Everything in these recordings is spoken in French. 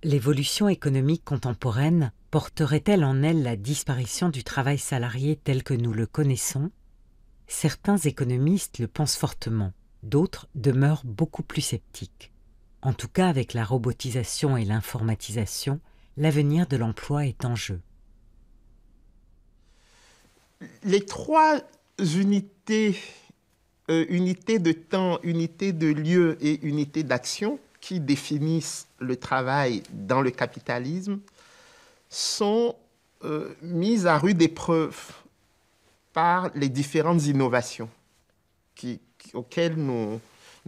L'évolution économique contemporaine porterait-elle en elle la disparition du travail salarié tel que nous le connaissons? Certains économistes le pensent fortement, d'autres demeurent beaucoup plus sceptiques. En tout cas, avec la robotisation et l'informatisation, l'avenir de l'emploi est en jeu. Les trois unités, unité de temps, unité de lieu et unité d'action qui définissent le travail dans le capitalisme sont mises à rude épreuve par les différentes innovations auxquelles nous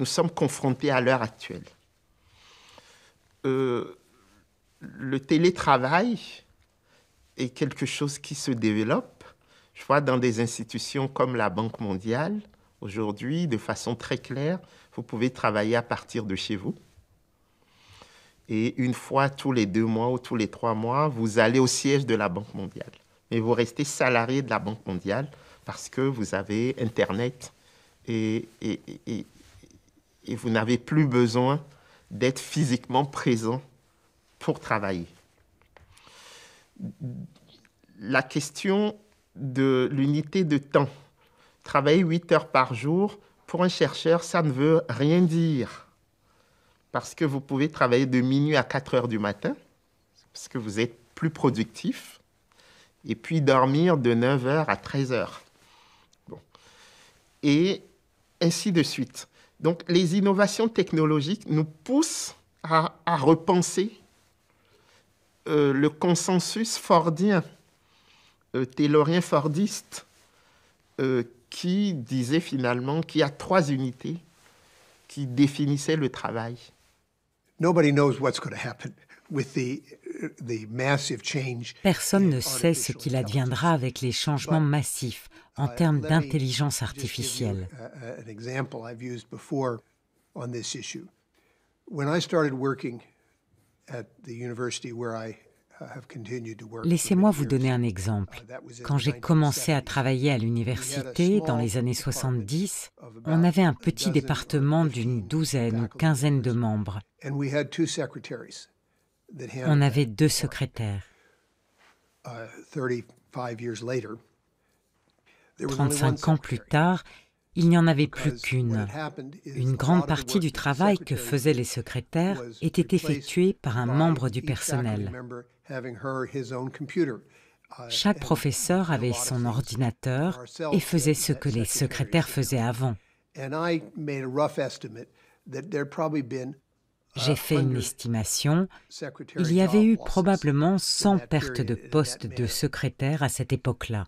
sommes confrontés à l'heure actuelle. Le télétravail est quelque chose qui se développe. Je vois dans des institutions comme la Banque mondiale, aujourd'hui, de façon très claire, vous pouvez travailler à partir de chez vous. Et une fois tous les 2 mois ou tous les 3 mois, vous allez au siège de la Banque mondiale. Mais vous restez salarié de la Banque mondiale parce que vous avez Internet et vous n'avez plus besoin d'être physiquement présent pour travailler. La question de l'unité de temps. Travailler 8 heures par jour, pour un chercheur, ça ne veut rien dire. Parce que vous pouvez travailler de minuit à 4 heures du matin, parce que vous êtes plus productif, et puis dormir de 9 heures à 13 heures. Bon. Et ainsi de suite. Donc, les innovations technologiques nous poussent à repenser le consensus fordien, taylorien fordiste, qui disait finalement qu'il y a 3 unités qui définissaient le travail. Personne ne sait ce qu'il adviendra avec les changements massifs en termes d'intelligence artificielle. Laissez-moi vous donner un exemple. Quand j'ai commencé à travailler à l'université dans les années 70, on avait un petit département d'une douzaine ou quinzaine de membres. On avait 2 secrétaires. 35 ans plus tard, il n'y en avait plus qu'une. Une grande partie du travail que faisaient les secrétaires était effectuée par un membre du personnel. Chaque professeur avait son ordinateur et faisait ce que les secrétaires faisaient avant. J'ai fait une estimation. Il y avait eu probablement 100 pertes de postes de secrétaire à cette époque-là.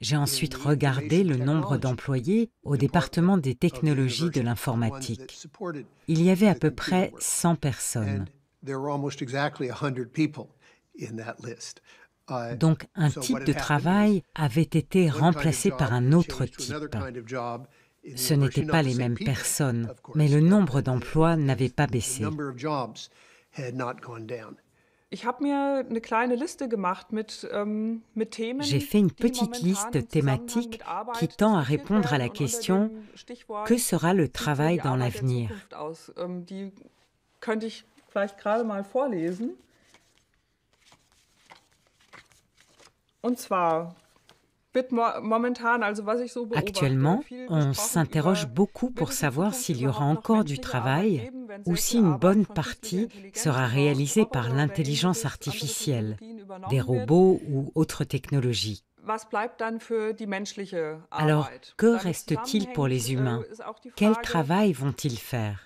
J'ai ensuite regardé le nombre d'employés au département des technologies de l'informatique. Il y avait à peu près 100 personnes. Donc un type de travail avait été remplacé par un autre type. Ce n'étaient pas les mêmes personnes, mais le nombre d'emplois n'avait pas baissé. J'ai fait une petite liste thématique qui tend à répondre à la question « Que sera le travail dans l'avenir ?» Actuellement, on s'interroge beaucoup pour savoir s'il y aura encore du travail ou si une bonne partie sera réalisée par l'intelligence artificielle, des robots ou autres technologies. Alors, que reste-t-il pour les humains? Quel travail vont-ils faire?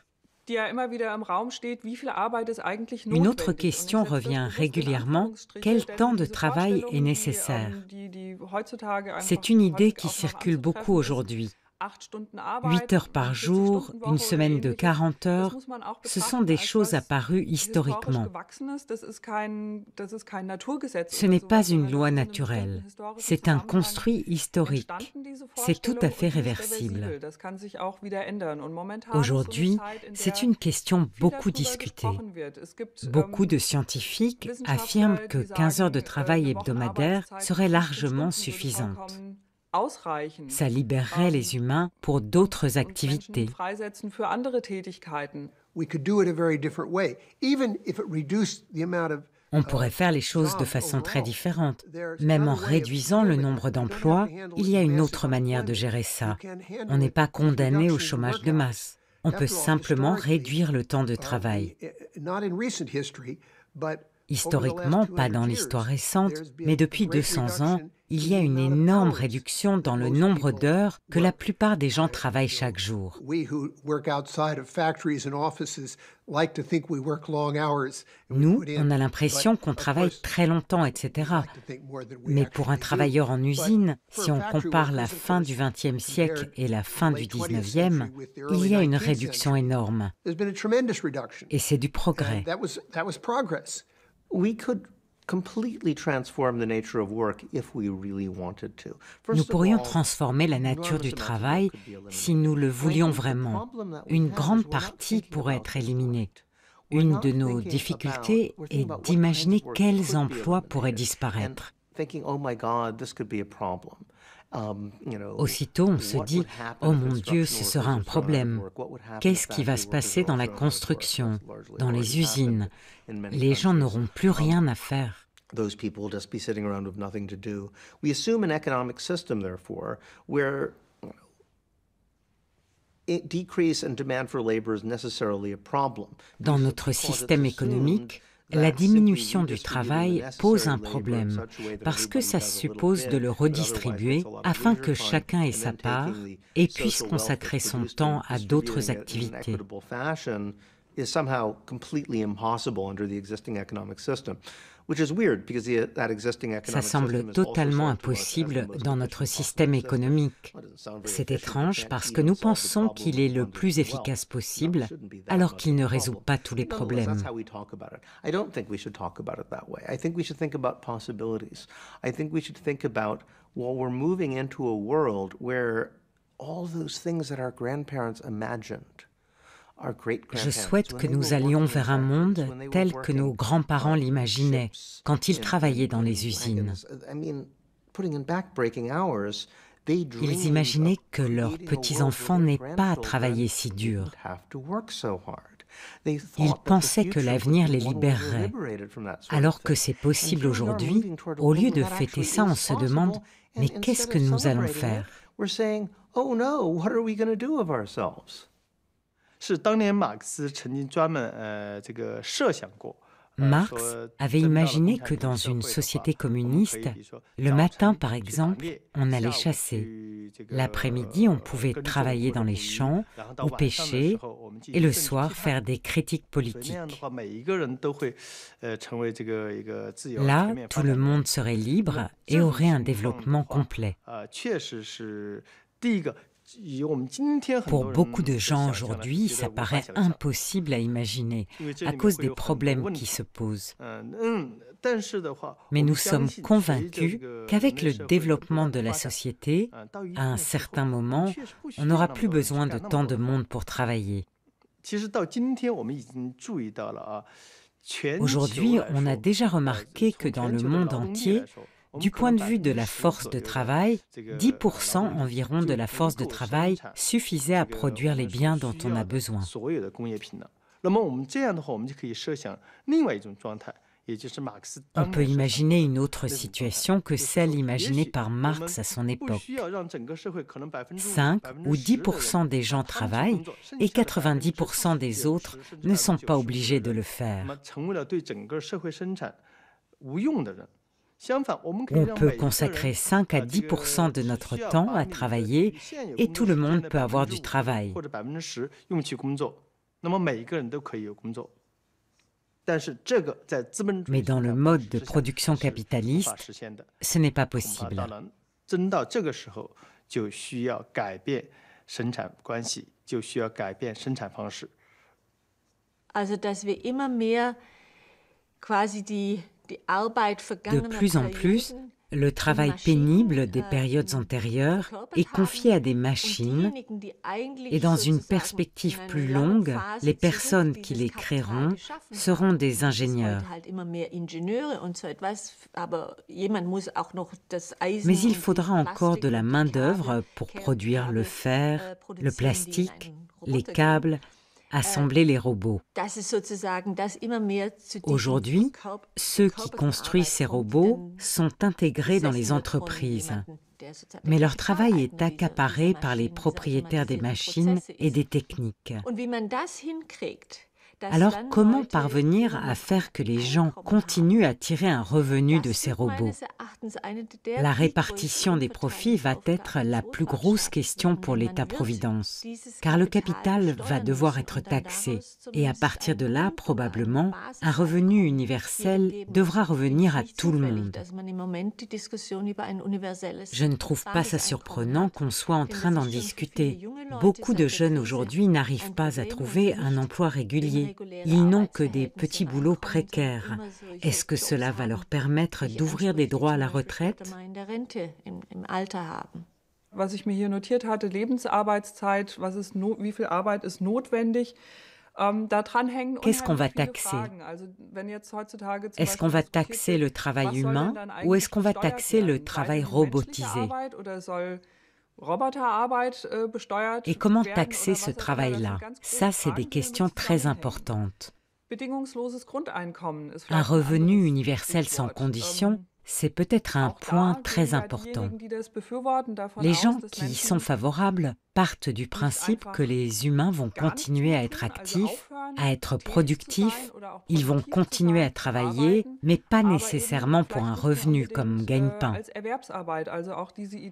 Une autre question revient régulièrement, quel temps de travail est nécessaire? C'est une idée qui circule beaucoup aujourd'hui. 8 heures par jour, une semaine de 40 heures, ce sont des choses apparues historiquement. Ce n'est pas une loi naturelle, c'est un construit historique. C'est tout à fait réversible. Aujourd'hui, c'est une question beaucoup discutée. Beaucoup de scientifiques affirment que 15 heures de travail hebdomadaire seraient largement suffisantes. Ça libérerait les humains pour d'autres activités. On pourrait faire les choses de façon très différente. Même en réduisant le nombre d'emplois, il y a une autre manière de gérer ça. On n'est pas condamné au chômage de masse. On peut simplement réduire le temps de travail. Historiquement, pas dans l'histoire récente, mais depuis 200 ans, il y a une énorme réduction dans le nombre d'heures que la plupart des gens travaillent chaque jour. Nous, on a l'impression qu'on travaille très longtemps, etc. Mais pour un travailleur en usine, si on compare la fin du XXe siècle et la fin du XIXe, il y a une réduction énorme. Et c'est du progrès. Nous pourrions transformer la nature du travail si nous le voulions vraiment. Une grande partie pourrait être éliminée. Une de nos difficultés est d'imaginer quels emplois pourraient disparaître. Aussitôt, on se dit « Oh mon Dieu, ce sera un problème. Qu'est-ce qui va se passer dans la construction, dans les usines? Les gens n'auront plus rien à faire. » Those people will just be sitting around with nothing to do. We assume an economic system, therefore, where decrease in demand for labor is necessarily a problem. Dans notre système économique, la diminution du travail pose un problème parce que ça suppose de le redistribuer afin que chacun ait sa part et puisse consacrer son temps à d'autres activités. Is somehow completely impossible under the existing economic system, which is weird because that existing economic Ça semble totalement impossible dans notre système économique. C'est étrange parce que nous pensons qu'il est le plus efficace possible, alors qu'il ne résout pas tous les problèmes. I don't think we should talk about it that way. I think we should think about possibilities. I think we should think about, well, we're moving into a world where all those things that our grandparents imagined. Je souhaite que nous allions vers un monde tel que nos grands-parents l'imaginaient quand ils travaillaient dans les usines. Ils imaginaient que leurs petits-enfants n'aient pas à travailler si dur. Ils pensaient que l'avenir les libérerait. Alors que c'est possible aujourd'hui, au lieu de fêter ça, on se demande « Mais qu'est-ce que nous allons faire ?» Marx avait imaginé que dans une société communiste, le matin par exemple, on allait chasser. L'après-midi, on pouvait travailler dans les champs ou pêcher et le soir faire des critiques politiques. Là, tout le monde serait libre et aurait un développement complet. Pour beaucoup de gens aujourd'hui, ça paraît impossible à imaginer à cause des problèmes qui se posent. Mais nous sommes convaincus qu'avec le développement de la société, à un certain moment, on n'aura plus besoin de tant de monde pour travailler. Aujourd'hui, on a déjà remarqué que dans le monde entier, du point de vue de la force de travail, 10% environ de la force de travail suffisait à produire les biens dont on a besoin. On peut imaginer une autre situation que celle imaginée par Marx à son époque. 5 ou 10% des gens travaillent et 90% des autres ne sont pas obligés de le faire. On peut consacrer 5 à 10% de notre temps à travailler et tout le monde peut avoir du travail. Mais dans le mode de production capitaliste, ce n'est pas possible. De plus en plus, Le travail pénible des périodes antérieures est confié à des machines et dans une perspective plus longue, les personnes qui les créeront seront des ingénieurs. Mais il faudra encore de la main-d'œuvre pour produire le fer, le plastique, les câbles, assembler les robots. Aujourd'hui, ceux qui construisent ces robots sont intégrés dans les entreprises. Mais leur travail est accaparé par les propriétaires des machines et des techniques. Alors, comment parvenir à faire que les gens continuent à tirer un revenu de ces robots? La répartition des profits va être la plus grosse question pour l'État-providence, car le capital va devoir être taxé, et à partir de là, probablement, un revenu universel devra revenir à tout le monde. Je ne trouve pas ça surprenant qu'on soit en train d'en discuter. Beaucoup de jeunes aujourd'hui n'arrivent pas à trouver un emploi régulier. Ils n'ont que des petits boulots précaires. Est-ce que cela va leur permettre d'ouvrir des droits à la retraite? Was ich mir hier notiert hatte, Lebensarbeitszeit, wie viel Arbeit ist notwendig. Qu'est-ce qu'on va taxer? Est-ce qu'on va taxer le travail humain ou est-ce qu'on va taxer le travail robotisé? Et comment taxer ce travail-là? Ça, c'est des questions très importantes. Un revenu universel sans condition, c'est peut-être un point très important. Les gens qui y sont favorables partent du principe que les humains vont continuer à être actifs, à être productifs, ils vont continuer à travailler, mais pas nécessairement pour un revenu comme gagne-pain.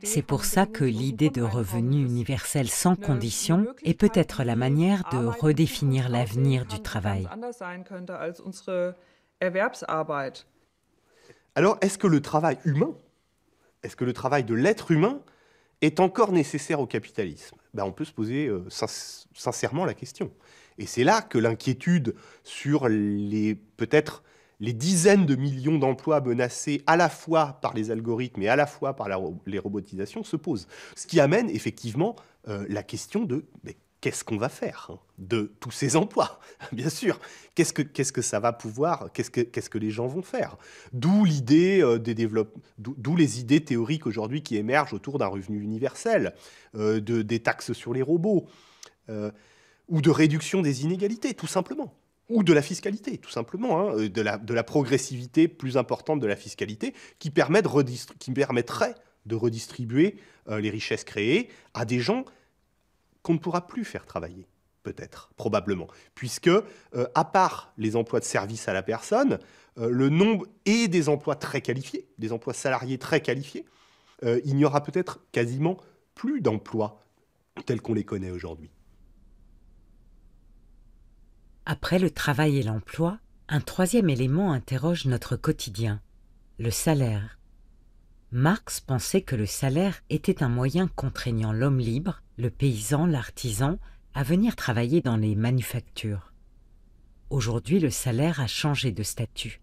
C'est pour ça que l'idée de revenu universel sans condition est peut-être la manière de redéfinir l'avenir du travail. Alors, est-ce que le travail humain, est-ce que le travail de l'être humain est encore nécessaire au capitalisme? On peut se poser sincèrement la question. Et c'est là que l'inquiétude sur peut-être les dizaines de millions d'emplois menacés à la fois par les algorithmes et à la fois par les robotisations se pose. Ce qui amène effectivement la question de qu'est-ce qu'on va faire de tous ces emplois? Bien sûr, qu'est-ce que ça va pouvoir, qu'est-ce que les gens vont faire? D'où l'idée d'où les idées théoriques aujourd'hui qui émergent autour d'un revenu universel, des taxes sur les robots, ou de réduction des inégalités, tout simplement. Ou de la fiscalité, tout simplement, de la progressivité plus importante de la fiscalité qui permettrait de redistribuer les richesses créées à des gens qu'on ne pourra plus faire travailler, peut-être, probablement. Puisque, à part les emplois de service à la personne, le nombre et des emplois très qualifiés, des emplois salariés très qualifiés, il n'y aura peut-être quasiment plus d'emplois tels qu'on les connaît aujourd'hui. Après le travail et l'emploi, un troisième élément interroge notre quotidien, le salaire. Marx pensait que le salaire était un moyen contraignant l'homme libre, le paysan, l'artisan, à venir travailler dans les manufactures. Aujourd'hui, le salaire a changé de statut.